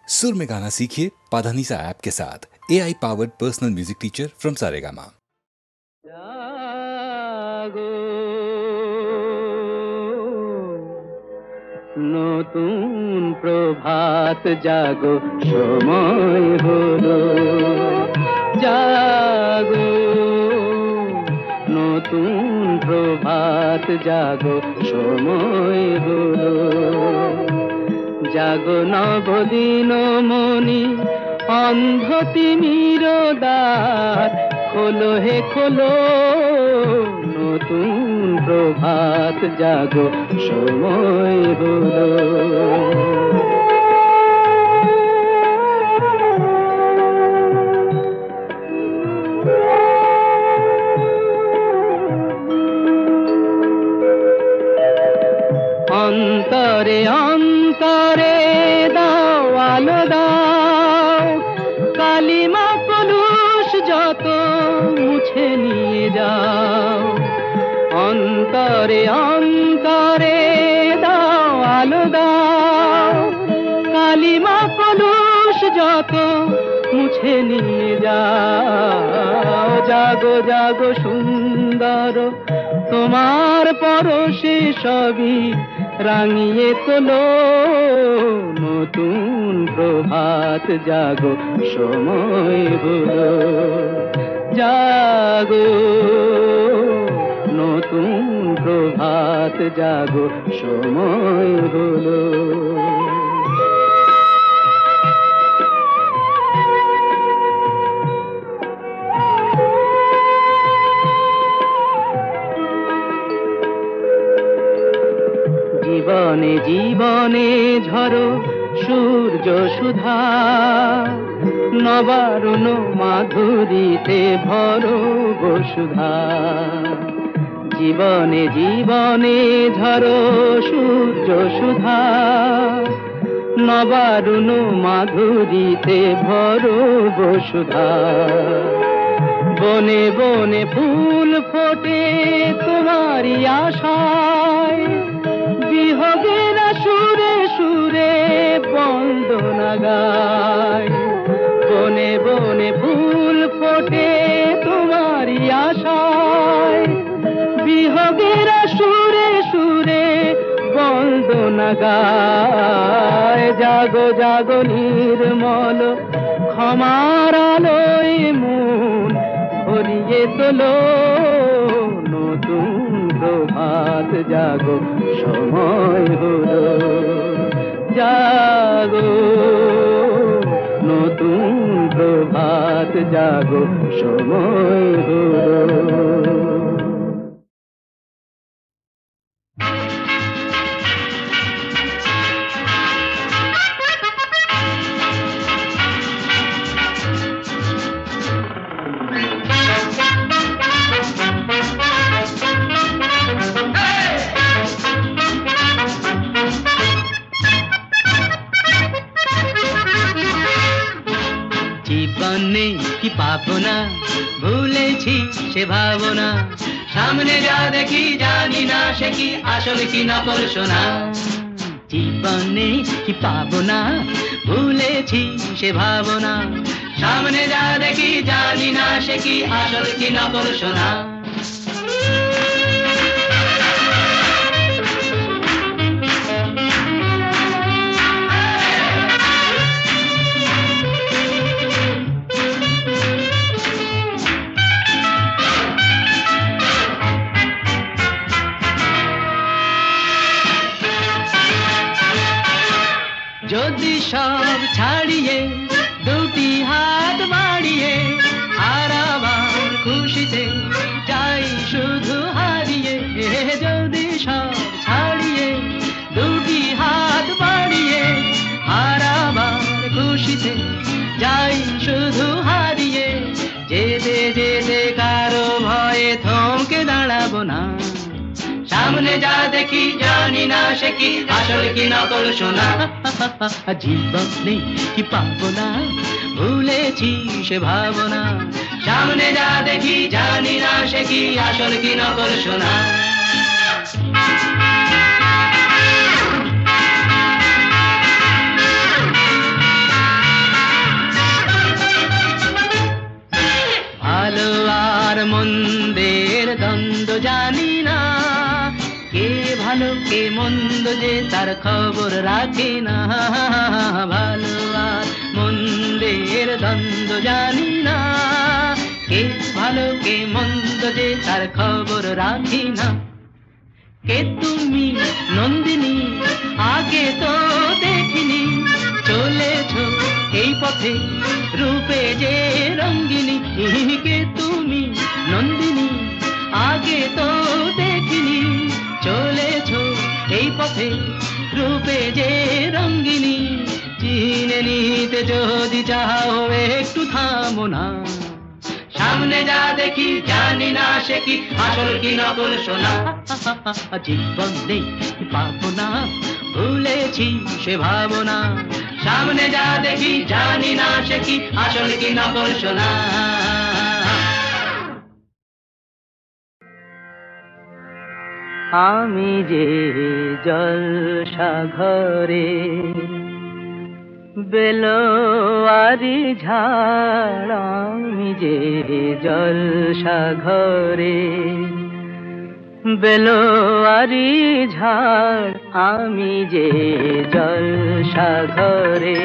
सुर में गाना सीखिए पाधानीसा ऐप के साथ। AI powered personal music teacher from Saregama. নতুন প্রভাত জাগো, সময় হলো জাগো। নতুন প্রভাত জাগো, সময় হলো জাগো। নবদিন মনি অন্ধ তিমির দ্বার খোলো হে খোলো। নতুন প্রভাত জাগো, সময় হলো। অন্তরে অন্তরে দাও আলো দাও, কালিমা কলুষ যত মুছে নিয়ে যাও। অন্তরে অন্তরে দাও আলো দাও, কালিমা কলুষ যত মুছে নিয়ে যাও। জাগো জাগো সুন্দর, তোমার পরশে সবই রাঙিয়ে তোলো। নতুন প্রভাত জাগো, সময় হলো জাগো। নতুন প্রভাত জাগো, সময় হলো। জীবনে জীবনে ঝরো সূর্য সুধা, নবারুণ মাধুরীতে ভরো বসুধা। জীবনে জীবনে ঝরো সূর্য সুধা, নবারুণ মাধুরীতে ভরো বসুধা। বনে বনে ফুল ফোটে তোমারই আশায়, বিহগের সুরে সুরে বন্দনা গায়। বনে বনে ফুল ফোটে তোমারই আশায়, বিহগের সুরে সুরে বন্দনা গায়। জাগো জাগো নির্মল ক্ষমার আলোয় মন ভরিয়ে তোলো। নতুন প্রভাত জাগো, সময় হলো জাগো। নতুন প্রভাত জাগো, সময় হলো। জীবনে কি পাবো না, ভুলেছি সে ভাবনা। সামনে যা দেখি জানি না সে কি আসল কি নকল সোনা। জীবনে কি পাবো না, ভুলেছি সে ভাবনা। সামনে যা দেখি জানি না সে কি আসল কি নকল সোনা। যদি সব ছাড়িয়ে দুটি হাত বাড়িয়ে আর আবার খুশিতে যাই শুধু হারিয়ে। যদি সব ছাড়িয়ে দুটি হাত বাড়িয়ে আর আবার খুশিতে যাই শুধু হারিয়ে। যেতে যেতে কারো ভয়ে থমকে দাঁড়াবো না। সামনে যা দেখি জানি না সে কি আসল কি নকল সোনা। জীবনে কি পাবো না, ভুলেছি সে ভাবনা। সামনে যা দেখি জানি না সে কি আসল কি নকল সোনা। কে মন্দ যে তার খবর রাখে না, ভালো আর মন্দের দ্বন্দ্ব জানি না, কে ভালো কে মন্দ যে তার খবর রাখি না। কে তুমি নন্দিনী, আগে তো দেখিনি, চলেছ এই পথে রূপে যে রঙ্গিনী। কে তুমি নন্দিনী, আগে তো দেখিনি, চলেছ এই পথে রূপে যে রঙ্গিনী। চিনে নিতে যদি চাও একটু থামো না, সামনে যা দেখি জানি না সে কি আসল কি নকল সোনা। জীবন নেই পাবো না, ভুলেছি সে ভাবনা, সামনে যা দেখি জানি না সে কি আসল কি নকল সোনা। আমি যে জলসাঘরে বেলোয়ারি ঝাড়, আমি যে জলসাঘরে বেলোয়ারি ঝাড়, আমি যে জলসাঘরে।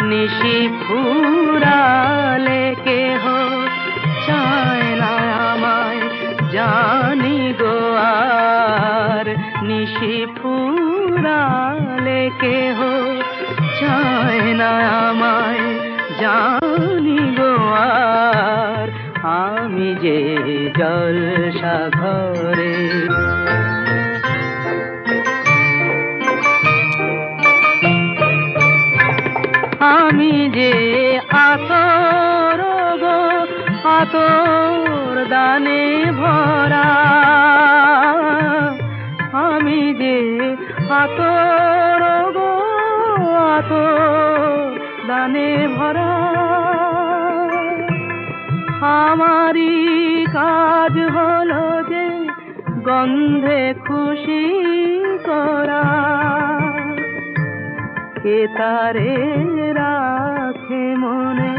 নিশি ফুরালে কেহ চায় না আমায়, জানি গো আর, নিশি ফুরালে কেহ চায় না আমায়, জানি গো আর, আমি যে জলসাঘরে। আমি যে আতর গো, আতর দানে ভরা, আমি যে আতর গো, আতর দানে ভরা। আমারই কাজ হলো যে গন্ধে খুশি করা, কে তারে রাখে মনে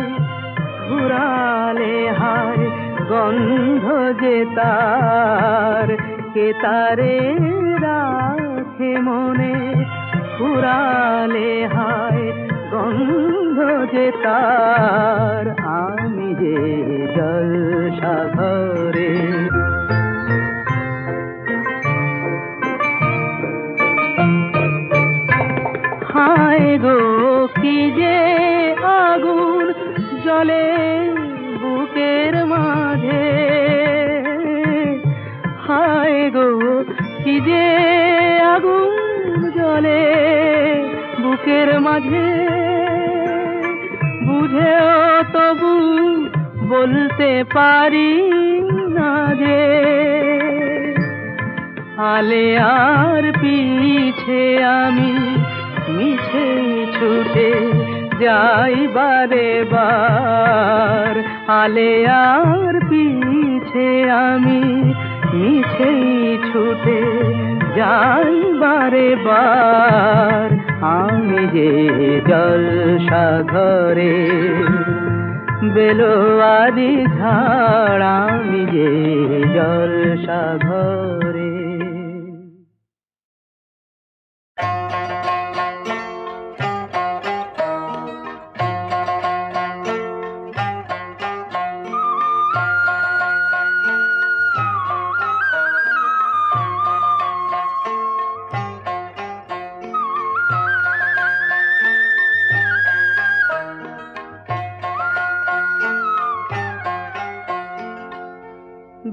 ঘুরালে হায়, গন্ধ যে তার, কে তারে রাখে মনে ঘুরালে হায়, গন্ধ যে তার, আমি যে জলসাঘরে। হায় গো কি যে আগুন জ্বলে বুকের মাঝে, হায় গো কি যে আগুন জ্বলে বুকের মাঝে। বুঝেও তবু বলতে পারি না যে, আলে আর পিছে আমি মিছে ছুটে যাই বারে বার, আলে আর পিছে আমি মিছে ছুটে যাই বারে বার, আমি যে জলসাঘরে বেলোয়ারি ঝাড়, আমি যে জলসাঘরে।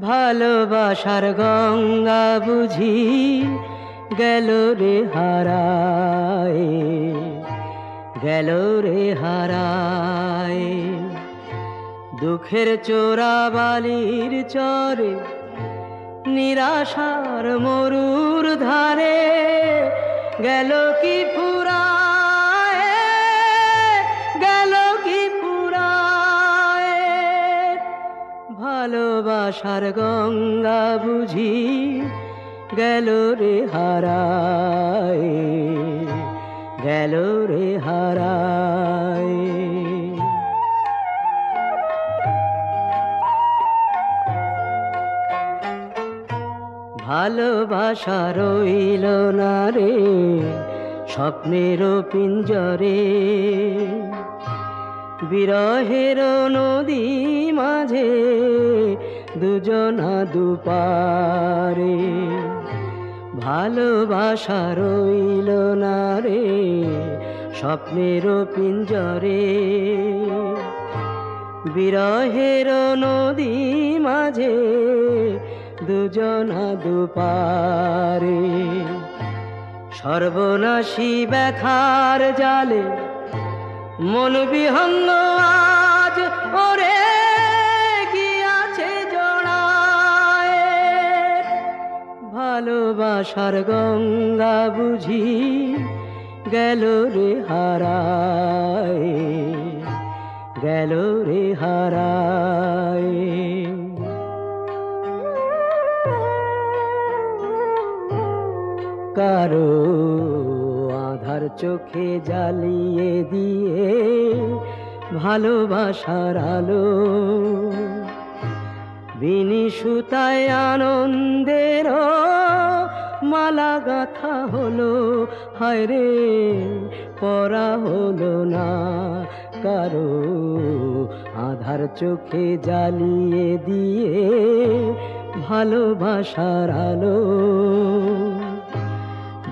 ভালোবাসার গঙ্গা বুঝি গেল রে হারায়, গেল রে হারায়, দুঃখের চোরা বালির চরে নিরাশার মরুর ধারে, গেল কি ফুরায়, গেল কি ফুরায়। ভালোবাসার গঙ্গা বুঝি গেল রে হারায়, গেল রে হারায়। ভালোবাসা রইল না রে স্বপ্নের পিঞ্জরে, বিরহের নদী মাঝে দুজনা দুপারে। ভালোবাসা রইল না রে স্বপ্নের পিঞ্জরে, বিরহের নদী মাঝে দুজনা দুপারে। সর্বনাশী ব্যথার জালে মন বিহঙ্গ আজ ওরে গিয়াছে জড়ায়। ভালোবাসার গঙ্গা বুঝি গেল রে হারায়, গেল রে হারায়। কারো আধার চোখে জ্বালিয়ে দিয়ে ভালোবাসার আলো, বিনি সুতায় আনন্দের মালা গাথা হলো, হায় রে পরা হলো না। কারো আধার চোখে জ্বালিয়ে দিয়ে ভালোবাসার আলো,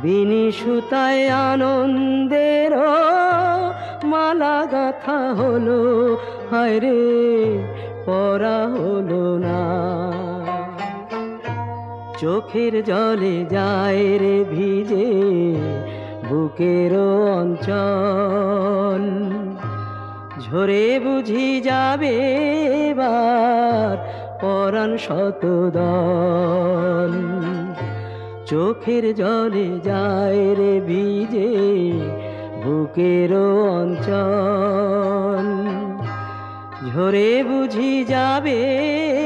বিনি সুতায় আনন্দের মালা গাথা হলো, হায় রে পরা হলো না। চোখের জলে যায় রে ভিজে বুকের অঞ্চল, ঝরে বুঝি যাবে এবার পরাণ শতদল। চোখের জলে যায় রে ভিজে বুকের অঞ্চল, ঝরে বুঝি যাবে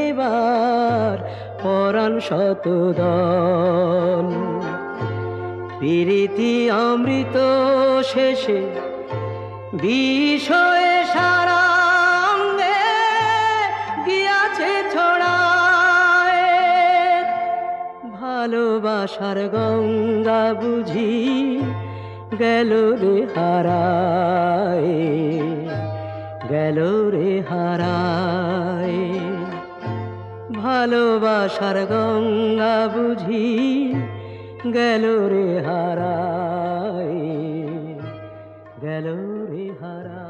এবার পরাণ শতদল। প্রীতি অমৃত শেষে বিষয়ে সারা অঙ্গে গিয়াছে ছড়ায়। ভালোবাসার গঙ্গা বুঝি গেল রে হারায়, গেল রে হারায়। ভালোবাসার গঙ্গা বুঝি গেল রে হারায়, গেল রে হারায়।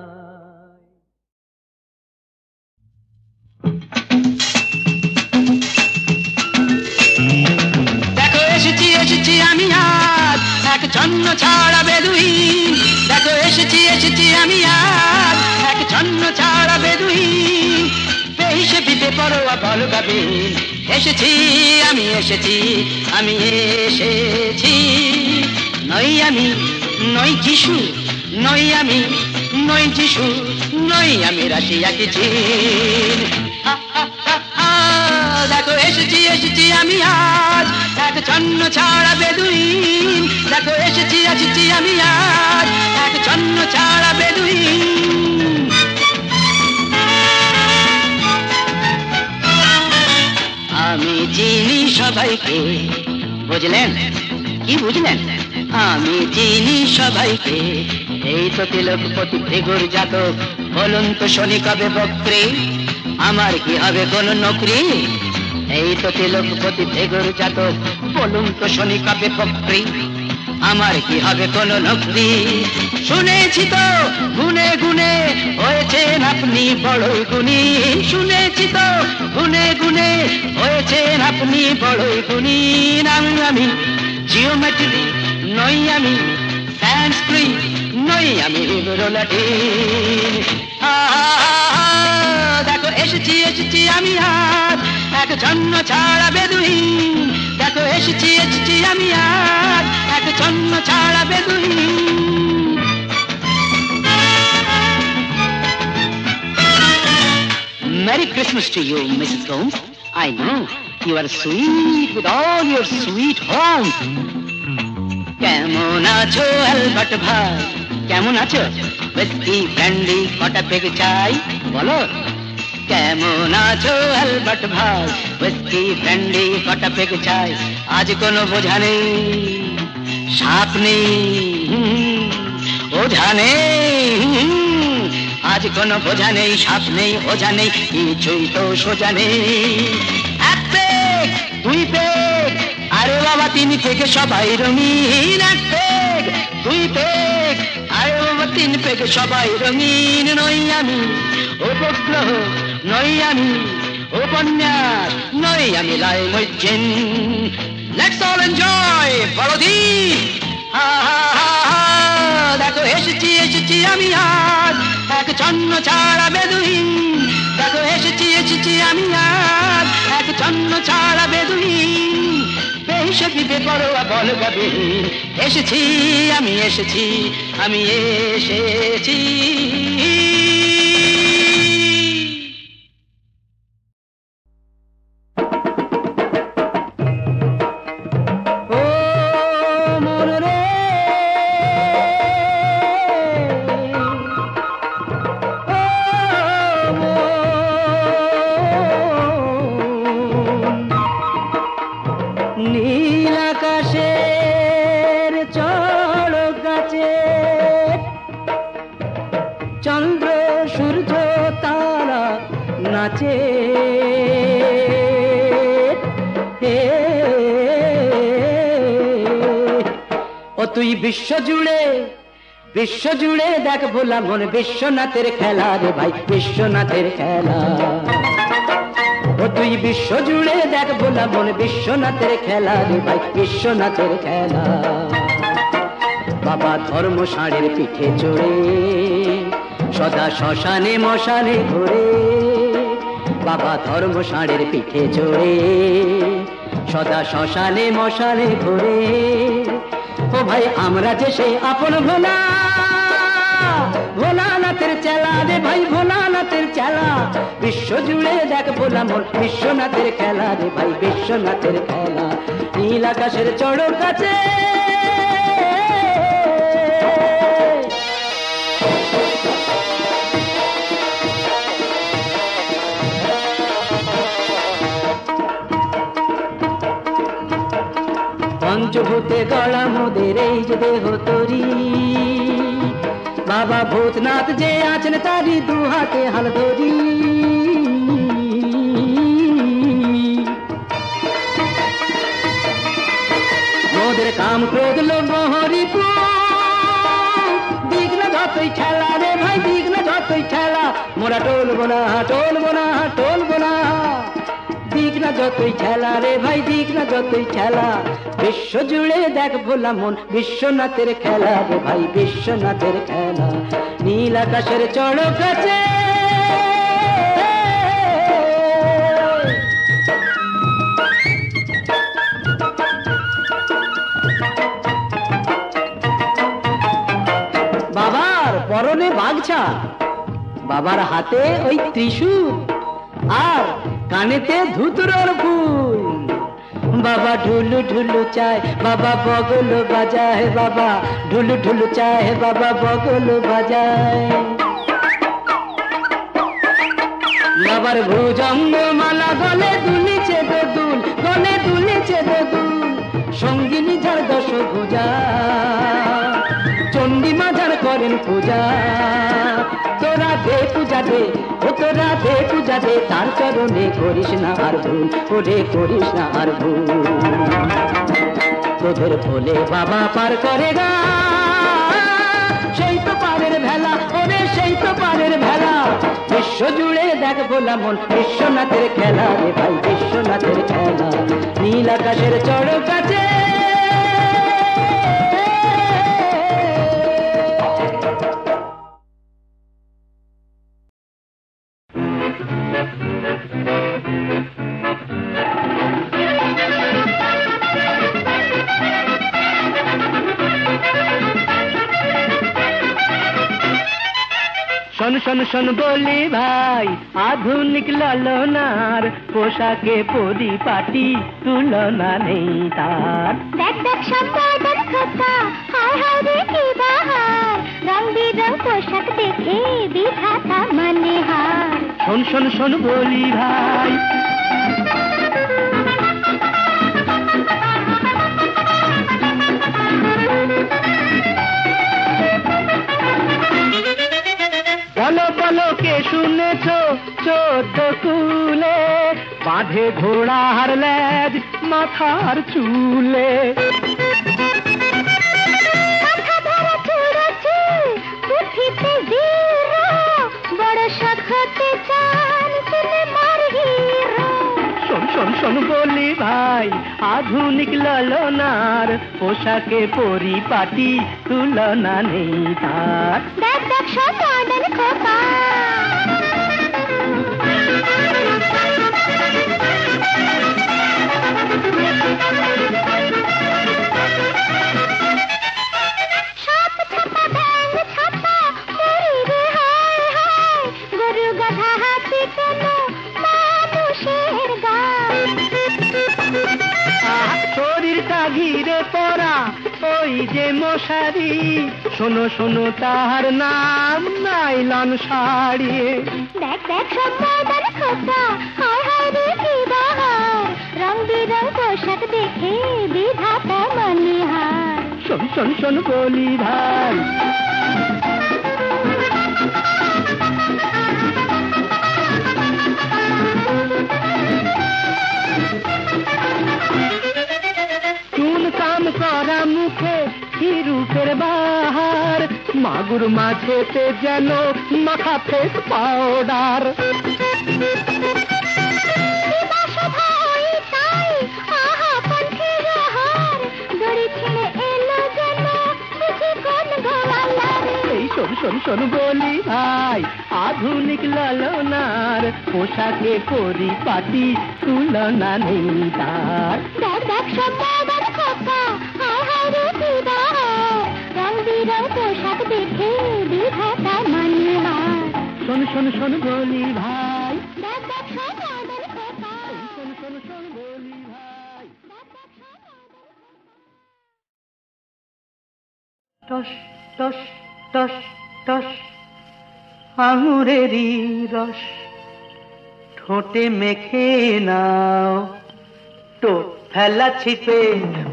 দেখো এসেছি এসেছি আমি আজ এক জন্ম ছাড়া বেদুইন। দেখো এসেছি এসেছি আমি আজ এক জন্ম ছাড়া বেদুইন। বেহিসে বিদে পরোয়া বল গাবে, এসেছি আমি এসেছি আমি এসেছি। নই আমি নই যিশু, নই আমি নই যিশু, নই আমি রাশিয়া কি চীন। দেখো এসেছি এসেছি আমি আজ এক জন্ম ছাড়া বেদুইন। দেখো এসেছি এসেছি আমি আজ এক জন্ম ছাড়া বেদুইন। আমি চিনি সবাইকে, বুঝলেন কি বুঝলেন? আমি চিনি সবাইকে, এই তো তিলকপতি ভৃগুর জাতক। বলুন তো শনি কবে বক্রে, আমার কি হবে কোন নকরি? এই তো তিলকপতি ভৃগুর জাতক, বলুন তো শনি কবে বক্রে, আমার কি হবে কোন নকরি? শুনেছি তো গুনে গুনে হয়েছেন আপনি বড়ই গুণী। শুনেছি তো গুনে গুনে হয়েছেন আপনি বড়ই গুণী। আমি জিওমেট্রি নই, আমি সংস্কৃত নই, আমি লাটিন। দেখো এসেছি এসেছি আমি আজ এক জন্ম ছাড়া বেদুইন। দেখো এসেছি এসেছি আমি আজ এক জন্ম ছাড়া বেদুইন। Merry Christmas to you, Mrs. Holmes. I know you are sweet with all your sweet home. কেমন আছো অ্যালবার্ট ভাই, কেমন আছো? উইস্কি ব্র্যান্ডি কটা পেগ চাই বলো। কেমন আছো অ্যালবার্ট ভাই? হুইস্কি ব্র্যান্ডি কটা পেগ চাই, আজ কোনো বোঝা নেই সাপ নেই ওঝা নেই, আজ কোনো বোঝা নেই সাপ নেই ওঝা নেই, কিছুই তো সোজা নেই। এক পেগ দুই পেগ আরে বাবা তিন পেগে সবাই রঙিন, এক পেগ দুই পেগ আরে বাবা তিন পেগে সবাই রঙিন। নই আমি উপগ্রহ, নই আমি উপন্যাস, নই আমি লাই মজ্জেন। লেটস অল এনজয় বড়দি, হা হা হা হা, দেখো এসেছি এসেছি আমি আজ এক ছন্ন ছাড়া বেদুইন, দেখো এসেছি এসেছি আমি আজ এক ছন্ন ছাড়া বেদুইন। বেহিসেবি বেপরোয়া বল গাবে, এসেছি আমি এসেছি আমি এসেছি। তুই বিশ্ব জুড়ে দেখ ভোলা মন বিশ্বনাথের খেলা রে ভাই, বিশ্বনাথের খেলা। ও তুই বিশ্ব জুড়ে দেখ ভোলা মন বিশ্বনাথের খেলা রে ভাই, বিশ্বনাথের খেলা। বাবা ধর্ম ষাঁড়ের পিঠে চড়ে সদা শ্মশানে মশানে ঘোরে, বাবা ধর্ম ষাঁড়ের পিঠে চড়ে সদা শ্মশানে মশানে ঘোরে। ও ভাই আমরা যে সেই আপন ভোলা, ভোলানাথের চেলা রে ভাই, ভোলানাথের চেলা। বিশ্ব জুড়ে দেখ ভোলা মন বিশ্বনাথের খেলা রে ভাই, বিশ্বনাথের খেলা। নীল আকাশের চড়ক কাছে পঞ্চভূতে গড়া মোদের এই যে দেহ তরি, বাবা ভূতনাথ যে আছেন তারি দু হাতে হাল ধরি। মোদের কাম ক্রোধ লোভ হরিপু, দিক না যতই ঠেলা রে ভাই, দিক না যতই ঠেলা। মোরা টলবো না টলবো না টলবো না, দিক না যতই ঠেলা রে ভাই, দিক না যতই ঠেলা। বিশ্ব জুড়ে দেখ ভোলা মন বিশ্বনাথের খেলা রে ভাই, বিশ্বনাথের খেলা। নীল আকাশের চড়ক কাছে বাবার পরনে বাগছা, বাবার হাতে ওই ত্রিশূল, আর কানেতে ধুতুরর ফুল। বাবা ঢুলু ঢুলু চায়, বাবা বগল বাজায়, বাবা ঢুলু ঢুলু চায়, বাবা বগল বাজায়। বাবার ভুজঙ্গ মালা গলে দুলিছে দোদুল, গলে দুলিছে দোদুল। সঙ্গিনী যার দশ ভুজা, চণ্ডী মাঝার করেন পূজা। তোরা দে পূজা দে, ও তোরা দে পূজা দে, তার চরণে করিস না আর ভুল, ওরে করিস না আর ভুল। তোদের বলে বাবা পার করে গা, সেই তো পারের ভেলা, ওরে সেই তো পারের ভেলা। বিশ্ব জুড়ে দেখ ভোলা মন বিশ্বনাথের খেলা রে ভাই, বিশ্বনাথের খেলা। নীল আকাশের চড়ক কাছে শোন শোন শোন বলি ভাই, আধুনিক লালনার পোশাকে পরিপাটি তুলনা নেই তার। দেখ দেখ সম্পাদক খোকা, হায় হায় রে কি বাহার, রং বিরং পোশাক দেখে বিধাতা মানে হার। শোন শোন শোন বলি ভাই, বলো বলো কে শুনেছো 14 কুলে বাঁধে ঘোড়ার লেজ মাথার চুলে। শোন শোন শোন বলি ভাই, আধুনিক ললনার পোশাকে পরিপাটি তুলনা নেই তার। দেখ দেখ সব মডার্ন খোকা, সাপ ছাপা ব্যাঙ ছাপা মরি রে হায় হায়, গরু গাধা হাতি কোনো মানুষের গায়। শরীরটা ঘিরে পড়া ওই যে মশারি, শোনো শোনো তাহার নাম নাইলন শাড়ি। দেখ দেখ সব মডার্ন খোকা, হায় হায় রে কি বাহার, রং বিরং পোশাক দেখে বিধাতা মনিহার। শোন শোন শোন বলি ভাই, চুন কাম করা মুখে কি রূপের বাহার, মাগুর মাঝেতে যেন মাখা ফেস পাউডার। শোন শোন শোন বলি ভাই, আধুনিক ললনার পোশাকে পরিপাটি তুলনা নেই তার। দেখ দেখ সব মডার্ন খোকা, হায় হায় রে কি বাহার, রং বিরং পোশাক দেখে বিধাতা মনিহার। শোন শোন শোন বলি ভাই, দেখ দেখ সব মডার্ন খোকা, শোন শোন শোন বলি ভাই। দেখ দেখ সব মডার্ন খোকা। টস টস টস টস আঙুরেরই রস ঠোঁটে মেখে নাও, তো ফেলা ছিপে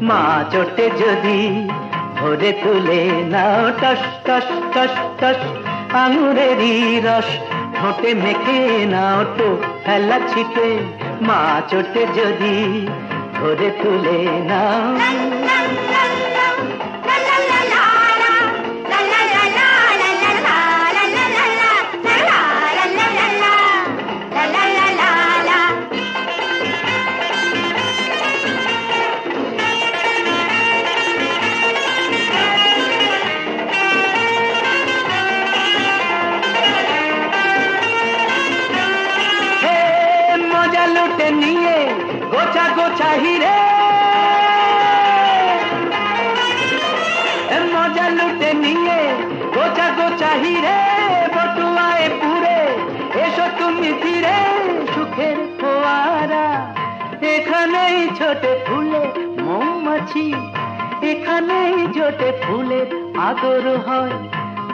মা চোটে যদি ভরে তুলে নাও। টস টস টস টস আঙুরেরই রস ঠোঁটে মেখে নাও, তো ফেলা ছিপে মা চোটে যদি ভরে তুলে নাও। নিয়ে গোছা গোছা হিরে, মজা লুটে নিয়ে গোছা গোছা হিরে, বটুয়ায় পুরে এসো তুমি ফিরে। সুখের ফোয়ারা এখানেই ছোটে ফুলে মৌমাছি, এখানেই জোটে ফুলের আদর হয়,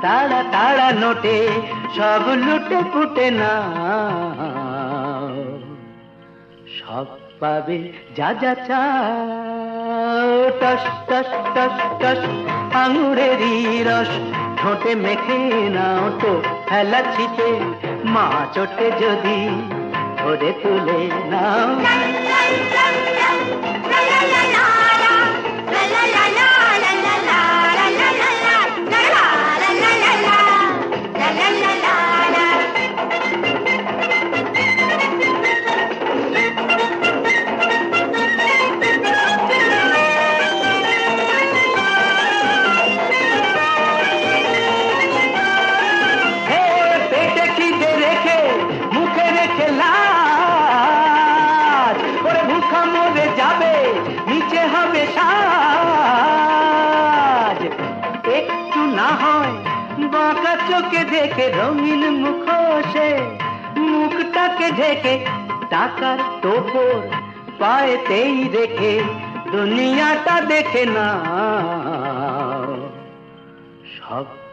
তাড়া তাড়া নোটে সব লুটে ফুটে না, সব পাবে যা যা চাও। টস টস টস টস আঙুরেরই রস ঠোঁটে মেখে নাও, তো ফেলা ছিপে মা চোটে যদি ধরে তুলে নাও। চোখে দেখে রঙিন মুখোশে মুখটাকে ঢেকে টাকার টোপর পায়েতেই রেখে দুনিয়াটা দেখে না, সব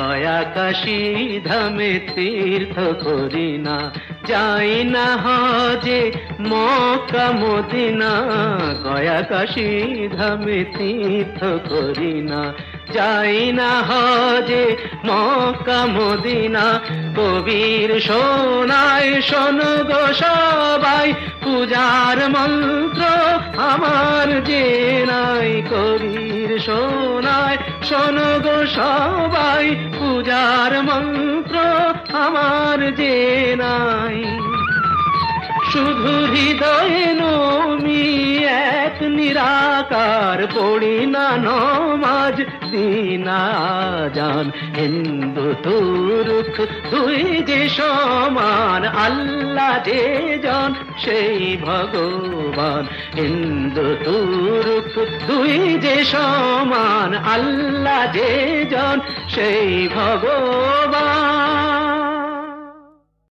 গয়া কাশী ধামে তীর্থ করি না, যাই না হজে মক্কা মদিনা। গয়া কাশী ধামে তীর্থ করি না, যাই না হজে মক্কা মদিনা। কবির শোনায় শোনো গো সবাই, পূজার মন্ত্র আমার যে নাই। কবির শোনায় শোনো গো সবাই, পূজার মন্ত্র আমার যে নাই। শুধু হৃদয়ে নমি এক নিরাকার, পড়ি না নমাজ দিনা জান। হিন্দু তুর্ক দুই যে সমান, আল্লাহ যে জন সেই ভগবান। হিন্দু তুর্ক দুই যে সমান, আল্লাহ যে জন সেই ভগবান।